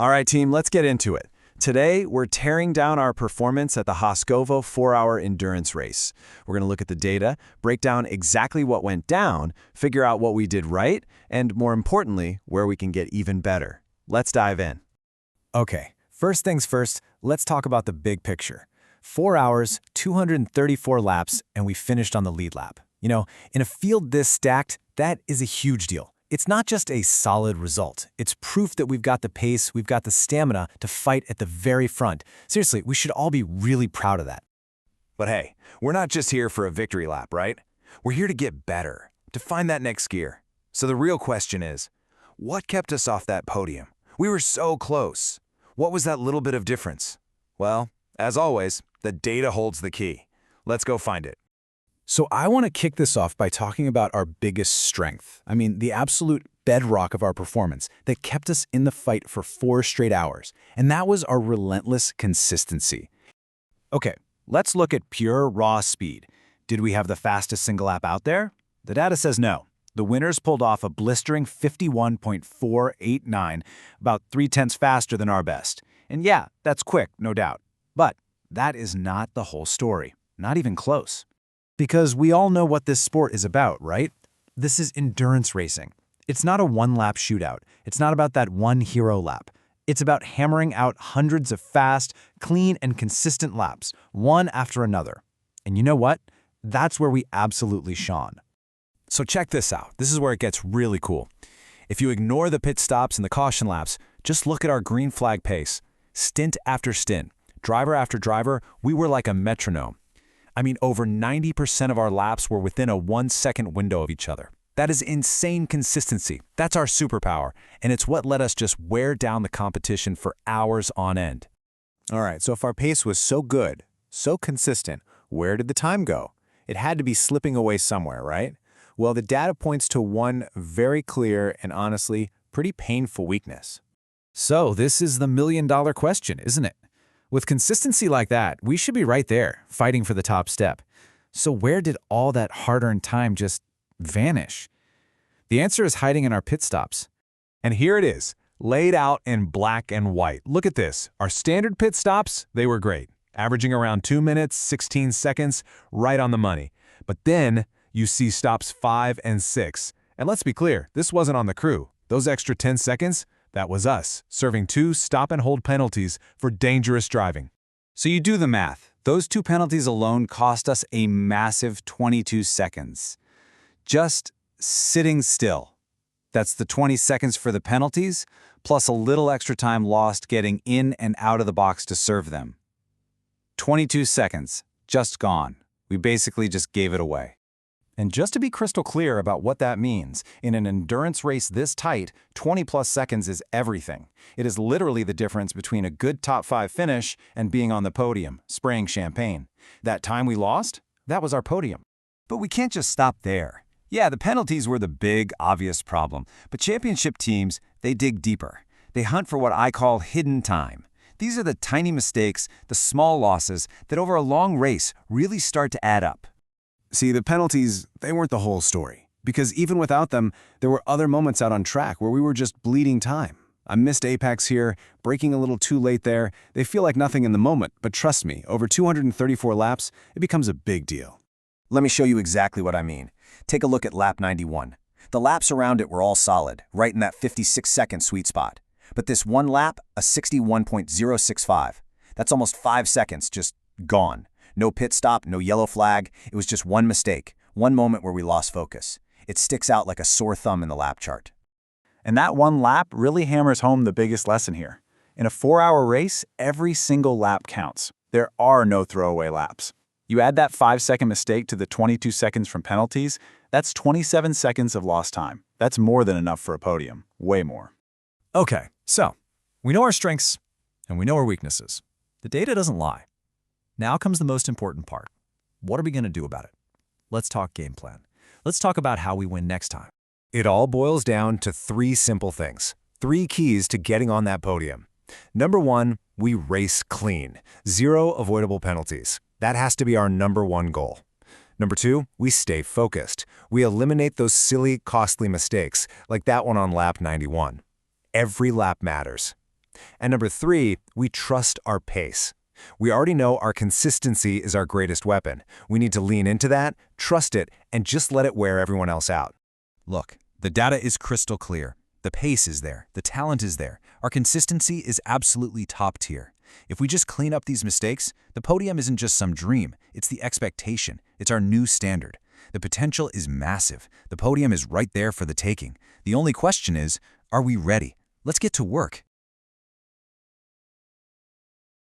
All right, team, let's get into it. Today, we're tearing down our performance at the Haskovo 4-hour endurance race. We're going to look at the data, break down exactly what went down, figure out what we did right, and more importantly, where we can get even better. Let's dive in. Okay, first things first, let's talk about the big picture. 4 hours, 234 laps, and we finished on the lead lap. You know, in a field this stacked, that is a huge deal. It's not just a solid result. It's proof that we've got the pace, we've got the stamina to fight at the very front. Seriously, we should all be really proud of that. But hey, we're not just here for a victory lap, right? We're here to get better, to find that next gear. So the real question is, what kept us off that podium? We were so close. What was that little bit of difference? Well, as always, the data holds the key. Let's go find it. So I want to kick this off by talking about our biggest strength. I mean, the absolute bedrock of our performance that kept us in the fight for 4 straight hours. And that was our relentless consistency. Okay, let's look at pure raw speed. Did we have the fastest single lap out there? The data says no. The winners pulled off a blistering 51.489, about 0.3 faster than our best. And yeah, that's quick, no doubt. But that is not the whole story. Not even close. Because we all know what this sport is about, right? This is endurance racing. It's not a one-lap shootout. It's not about that one hero lap. It's about hammering out hundreds of fast, clean, and consistent laps, one after another. And you know what? That's where we absolutely shone. So check this out. This is where it gets really cool. If you ignore the pit stops and the caution laps, just look at our green flag pace. Stint after stint, driver after driver, we were like a metronome. I mean, over 90% of our laps were within a 1-second window of each other. That is insane consistency. That's our superpower, and it's what let us just wear down the competition for hours on end. All right, so if our pace was so good, so consistent, where did the time go? It had to be slipping away somewhere, right? Well, the data points to one very clear and honestly pretty painful weakness. So this is the million-dollar question, isn't it? With consistency like that, we should be right there, fighting for the top step. So where did all that hard-earned time just vanish? The answer is hiding in our pit stops. And here it is, laid out in black and white. Look at this. Our standard pit stops, they were great, averaging around 2 minutes, 16 seconds, right on the money. But then you see stops 5 and 6. And let's be clear, this wasn't on the crew. Those extra 10 seconds, that was us, serving 2 stop-and-hold penalties for dangerous driving. So you do the math. Those 2 penalties alone cost us a massive 22 seconds. Just sitting still. That's the 20 seconds for the penalties, plus a little extra time lost getting in and out of the box to serve them. 22 seconds, just gone. We basically just gave it away. And just to be crystal clear about what that means, in an endurance race this tight, 20-plus seconds is everything. It is literally the difference between a good top 5 finish and being on the podium, spraying champagne. That time we lost, that was our podium. But we can't just stop there. Yeah, the penalties were the big, obvious problem. But championship teams, they dig deeper. They hunt for what I call hidden time. These are the tiny mistakes, the small losses, that over a long race really start to add up. See, the penalties, they weren't the whole story. Because even without them, there were other moments out on track where we were just bleeding time. I missed apex here, braking a little too late there. They feel like nothing in the moment, but trust me, over 234 laps, it becomes a big deal. Let me show you exactly what I mean. Take a look at lap 91. The laps around it were all solid, right in that 56-second sweet spot. But this one lap, a 61.065, that's almost 5 seconds just gone. No pit stop, no yellow flag. It was just one mistake, one moment where we lost focus. It sticks out like a sore thumb in the lap chart. And that one lap really hammers home the biggest lesson here. In a 4-hour race, every single lap counts. There are no throwaway laps. You add that 5-second mistake to the 22 seconds from penalties, that's 27 seconds of lost time. That's more than enough for a podium. Way more. Okay, so we know our strengths and we know our weaknesses. The data doesn't lie. Now comes the most important part. What are we going to do about it? Let's talk game plan. Let's talk about how we win next time. It all boils down to 3 simple things, 3 keys to getting on that podium. Number 1, we race clean, 0 avoidable penalties. That has to be our number 1 goal. Number 2, we stay focused. We eliminate those silly, costly mistakes, like that one on lap 91. Every lap matters. And number 3, we trust our pace. We already know our consistency is our greatest weapon. We need to lean into that, trust it, and just let it wear everyone else out. Look, the data is crystal clear. The pace is there. The talent is there. Our consistency is absolutely top tier. If we just clean up these mistakes, the podium isn't just some dream. It's the expectation. It's our new standard. The potential is massive. The podium is right there for the taking. The only question is, are we ready? Let's get to work.